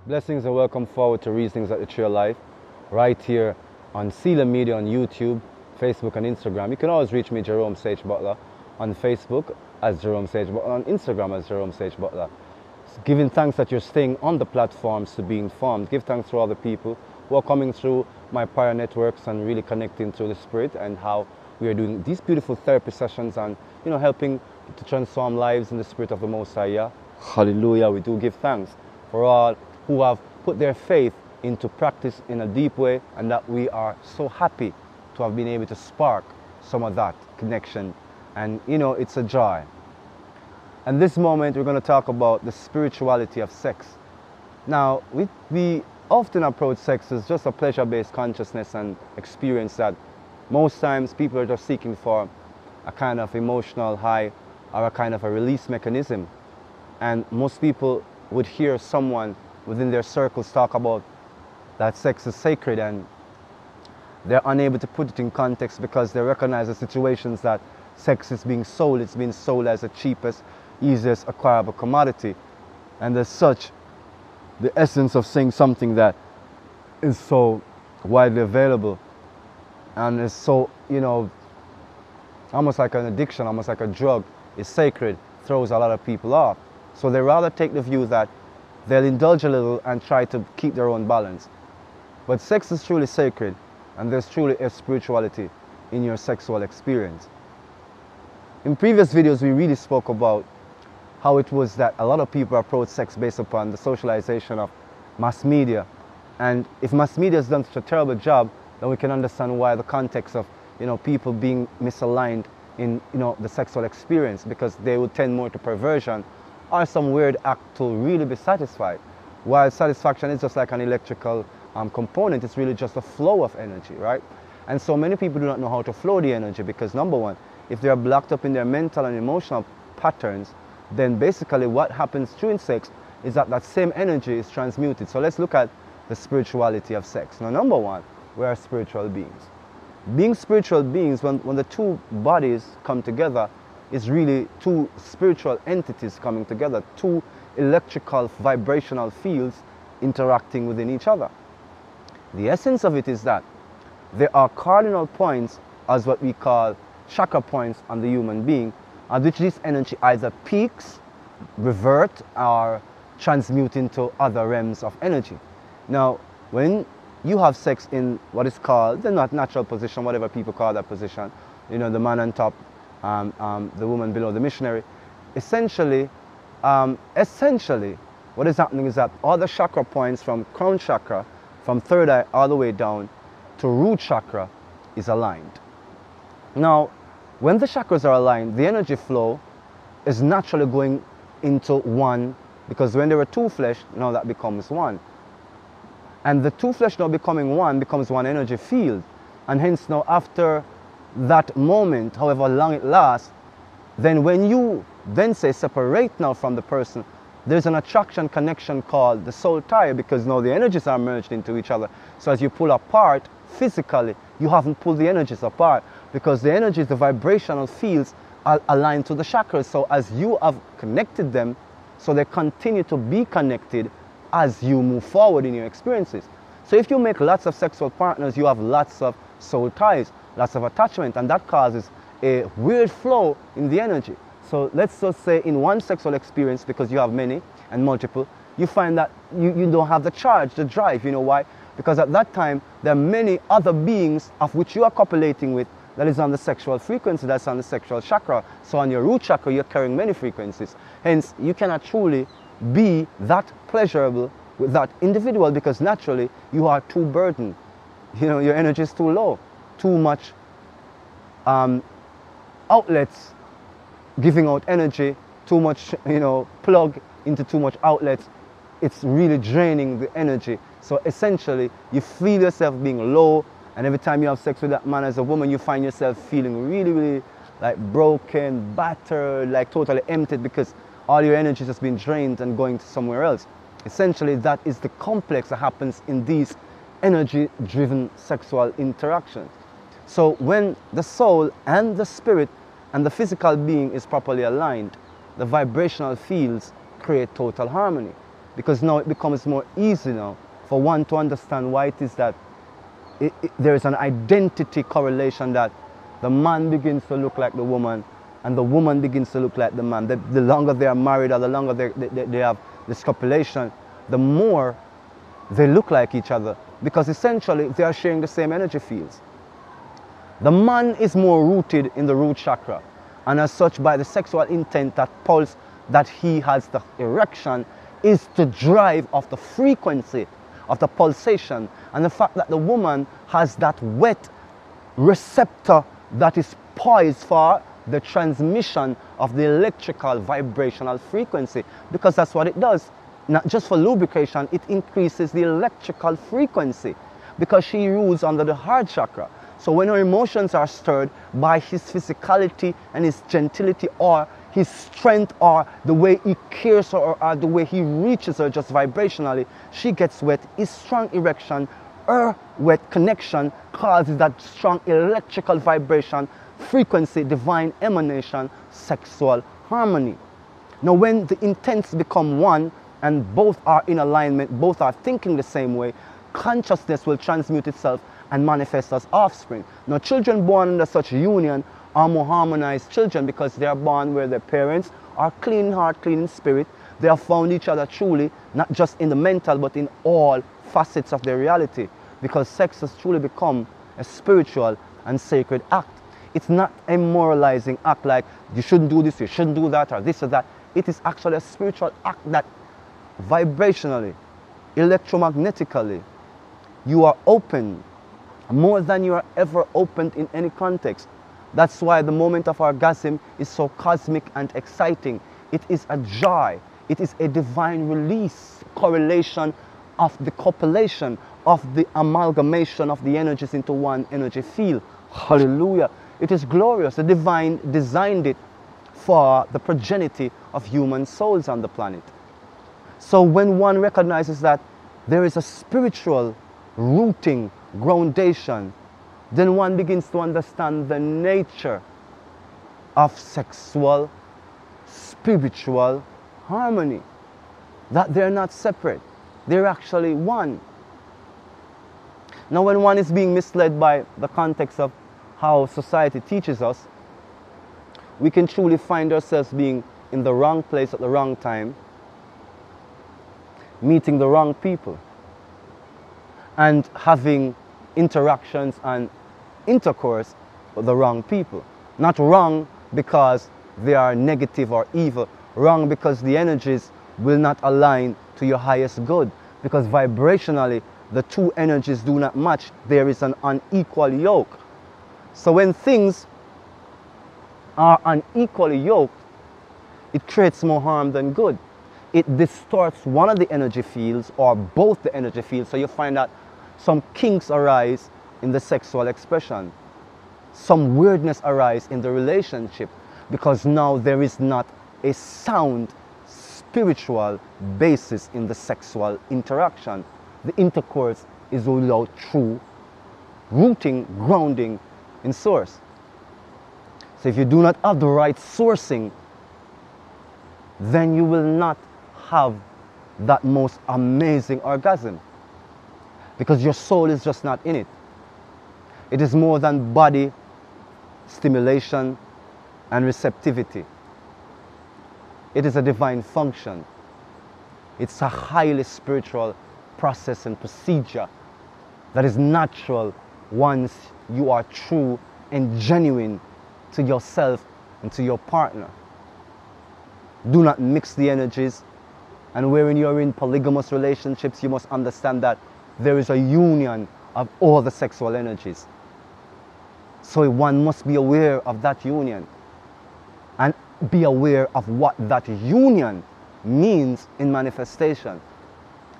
Blessings and welcome forward to Reasonings at the Tree of Life, right here on Seala Media on YouTube, Facebook and Instagram. You can always reach me, Jerome Sage Butler, on Facebook as Jerome Sage Butler, on Instagram as Jerome Sage Butler. Giving thanks that you're staying on the platforms to be informed. Give thanks to all the people who are coming through my prior networks and really connecting through the Spirit, and how we are doing these beautiful therapy sessions and helping to transform lives in the Spirit of the Most High. Yeah? Hallelujah. We do give thanks for all who have put their faith into practice in a deep way, and that we are so happy to have been able to spark some of that connection. And it's a joy. And this moment we're going to talk about the spirituality of sex. Now, we often approach sex as just a pleasure-based consciousness and experience that most times people are just seeking for a kind of emotional high or a kind of a release mechanism. And most people would hear someone within their circles talk about that sex is sacred, and they're unable to put it in context because they recognize the situations that sex is being sold. It's being sold as the cheapest, easiest acquirable commodity. And as such, the essence of saying something that is so widely available and is so, almost like an addiction, almost like a drug, is sacred, throws a lot of people off. So they rather take the view that they'll indulge a little and try to keep their own balance. But sex is truly sacred, and there's truly a spirituality in your sexual experience. In previous videos, we really spoke about how it was that a lot of people approach sex based upon the socialization of mass media. And if mass media has done such a terrible job, then we can understand why the context of people being misaligned in the sexual experience, because they would tend more to perversion or some weird act to really be satisfied. While satisfaction is just like an electrical component, it's really just a flow of energy, right? And so many people do not know how to flow the energy because, number one, if they are blocked up in their mental and emotional patterns, then basically what happens during sex is that that same energy is transmuted. So let's look at the spirituality of sex. Now, number one, we are spiritual beings. Being spiritual beings, when the two bodies come together, is really two spiritual entities coming together, two electrical vibrational fields interacting within each other. The essence of it is that there are cardinal points, as what we call chakra points, on the human being, at which this energy either peaks, revert, or transmute into other realms of energy. Now, when you have sex in what is called the natural position, whatever people call that position, the man on top, the woman below, the missionary, essentially what is happening is that all the chakra points from crown chakra, from third eye all the way down to root chakra, is aligned. Now, when the chakras are aligned, the energy flow is naturally going into one, because when there are two flesh, now that becomes one. And the two flesh now becoming one becomes one energy field. And hence now, after that moment, however long it lasts, then when you then say separate now from the person, there's an attraction connection called the soul tie, because now the energies are merged into each other. So as you pull apart physically, you haven't pulled the energies apart, because the energies, the vibrational fields, are aligned to the chakras. So as you have connected them, so they continue to be connected as you move forward in your experiences. So if you make lots of sexual partners, you have lots of soul ties, lots of attachment, and that causes a weird flow in the energy. So let's just say in one sexual experience, because you have many and multiple, you find that you don't have the charge, the drive. You know why? Because at that time, there are many other beings of which you are copulating with that is on the sexual frequency, that's on the sexual chakra. So on your root chakra, you're carrying many frequencies. Hence, you cannot truly be that pleasurable with that individual, because naturally you are too burdened. Your energy is too low, too much outlets giving out energy, too much plug into too much outlets. It's really draining the energy. So essentially you feel yourself being low, and every time you have sex with that man as a woman, you find yourself feeling really, really like broken, battered, like totally emptied, because all your energy has been drained and going to somewhere else. Essentially, that is the complex that happens in these energy-driven sexual interactions. So when the soul and the spirit and the physical being is properly aligned, the vibrational fields create total harmony. because now it becomes more easy now for one to understand why it is that there is an identity correlation, that the man begins to look like the woman and the woman begins to look like the man. The longer they are married, or the longer they have this copulation, the more they look like each other, because essentially they are sharing the same energy fields. The man is more rooted in the root chakra, and as such, by the sexual intent, that pulse that he has, the erection, is to drive off the frequency of the pulsation, and the fact that the woman has that wet receptor that is poised for the transmission of the electrical vibrational frequency, because that's what it does. Not just for lubrication, it increases the electrical frequency, because she rules under the heart chakra. So when her emotions are stirred by his physicality and his gentility, or his strength, or the way he cares for her, or the way he reaches her just vibrationally, she gets wet. His strong erection, her wet connection, causes that strong electrical vibration, frequency, divine emanation, sexual harmony. Now when the intents become one, and both are in alignment, both are thinking the same way, consciousness will transmute itself and manifest as offspring. Now children born under such union are more harmonized children, because they are born where their parents are clean in heart, clean in spirit. They have found each other truly, not just in the mental, but in all facets of their reality, because sex has truly become a spiritual and sacred act. It's not a moralizing act like you shouldn't do this, you shouldn't do that, or this or that. It is actually a spiritual act that vibrationally, electromagnetically, you are open more than you are ever opened in any context. That's why the moment of orgasm is so cosmic and exciting. It is a joy. It is a divine release, correlation of the copulation, of the amalgamation of the energies into one energy field. Hallelujah. It is glorious. The divine designed it for the progeny of human souls on the planet. So when one recognizes that there is a spiritual rooting, groundation, then one begins to understand the nature of sexual, spiritual harmony. That they're not separate, they're actually one. Now when one is being misled by the context of how society teaches us, we can truly find ourselves being in the wrong place at the wrong time, meeting the wrong people, and having interactions and intercourse with the wrong people. Not wrong because they are negative or evil, wrong because the energies will not align to your highest good, because vibrationally the two energies do not match. There is an unequal yoke. So when things are unequally yoked, it creates more harm than good. It distorts one of the energy fields or both the energy fields, so you find that some kinks arise in the sexual expression. Some weirdness arise in the relationship, because now there is not a sound spiritual basis in the sexual interaction. The intercourse is without true rooting, grounding in source. So if you do not have the right sourcing, then you will not have that most amazing orgasm, because your soul is just not in it. It is more than body stimulation and receptivity. It is a divine function. It's a highly spiritual process and procedure that is natural once you are true and genuine to yourself and to your partner. Do not mix the energies, and wherein you're in polygamous relationships, you must understand that there is a union of all the sexual energies. So one must be aware of that union and be aware of what that union means in manifestation,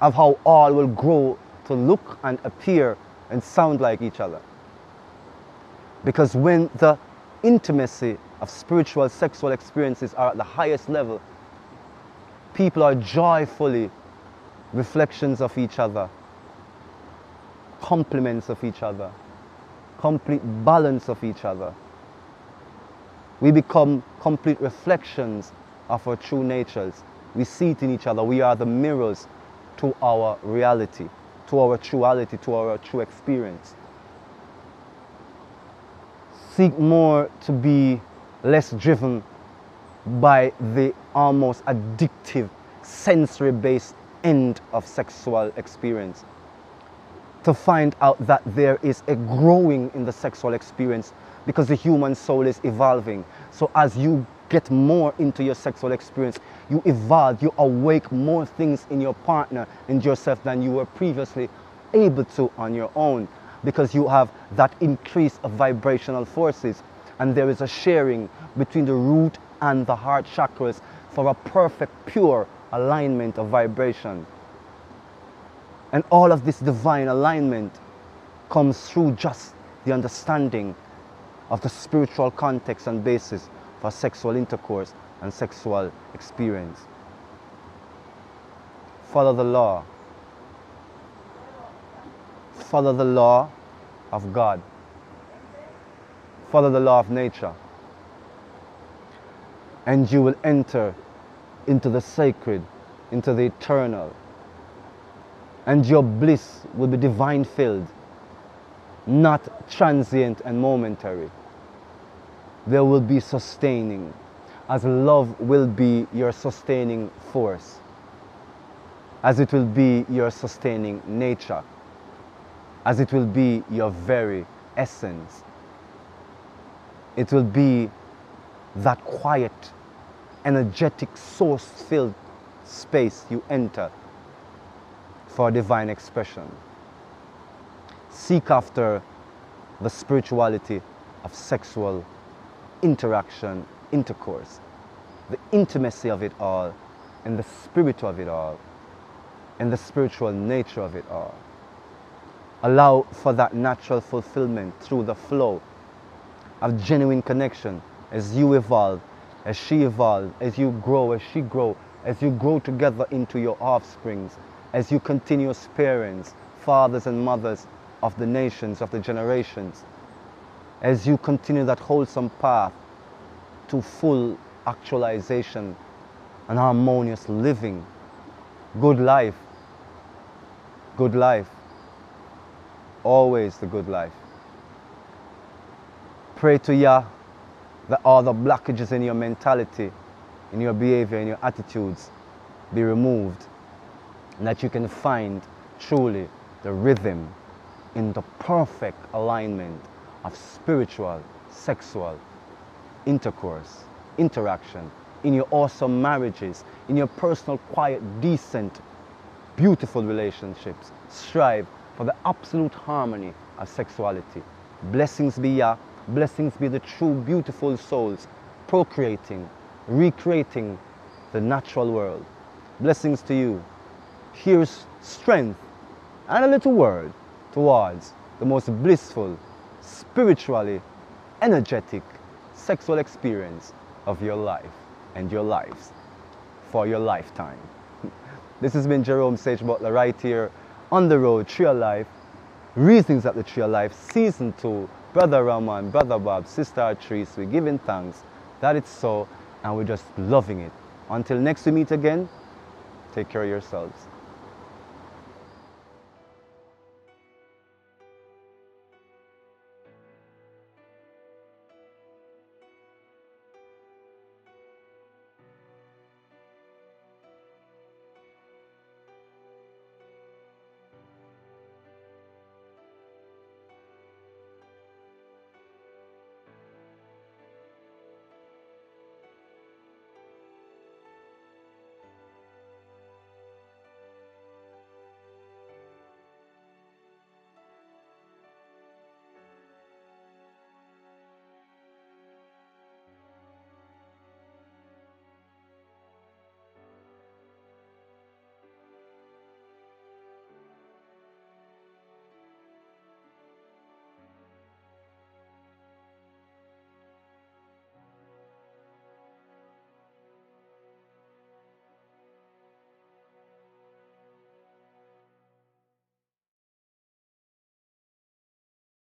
of how all will grow to look and appear and sound like each other. Because when the intimacy of spiritual sexual experiences are at the highest level, people are joyfully reflections of each other, complements of each other, complete balance of each other. We become complete reflections of our true natures. We see it in each other. We are the mirrors to our reality, to our truality, to our true experience. Seek more to be less driven by the almost addictive, sensory-based end of sexual experience. To find out that there is a growing in the sexual experience because the human soul is evolving. So as you get more into your sexual experience, you evolve, you awake more things in your partner and yourself than you were previously able to on your own, because you have that increase of vibrational forces, and there is a sharing between the root and the heart chakras for a perfect, pure alignment of vibration. And all of this divine alignment comes through just the understanding of the spiritual context and basis for sexual intercourse and sexual experience. Follow the law. Follow the law of God. Follow the law of nature. And you will enter into the sacred, into the eternal. And your bliss will be divine filled, not transient and momentary. There will be sustaining, as love will be your sustaining force, as it will be your sustaining nature, as it will be your very essence. It will be that quiet, energetic, source-filled space you enter for divine expression. Seek after the spirituality of sexual interaction, intercourse, the intimacy of it all, and the spirit of it all, and the spiritual nature of it all. Allow for that natural fulfillment through the flow of genuine connection as you evolve, as she evolves, as you grow, as she grows, as you grow together into your offsprings, as you continue as parents, fathers and mothers of the nations, of the generations, as you continue that wholesome path to full actualization and harmonious living. Good life. Good life. Always the good life. Pray to Yah that all the blockages in your mentality, in your behavior, in your attitudes be removed, and that you can find truly the rhythm in the perfect alignment of spiritual, sexual intercourse, interaction, in your awesome marriages, in your personal, quiet, decent, beautiful relationships. Strive for the absolute harmony of sexuality. Blessings be Yah, blessings be the true, beautiful souls procreating, recreating the natural world. Blessings to you. Here's strength and a little word towards the most blissful, spiritually energetic sexual experience of your life and your lives for your lifetime. This has been Jerome Sage Butler right here on the road, Tree of Life, Reasons at the Tree of Life, Season 2, Brother Ramon, Brother Bob, Sister Artrice. We're giving thanks that it's so, and we're just loving it. Until next we meet again, take care of yourselves.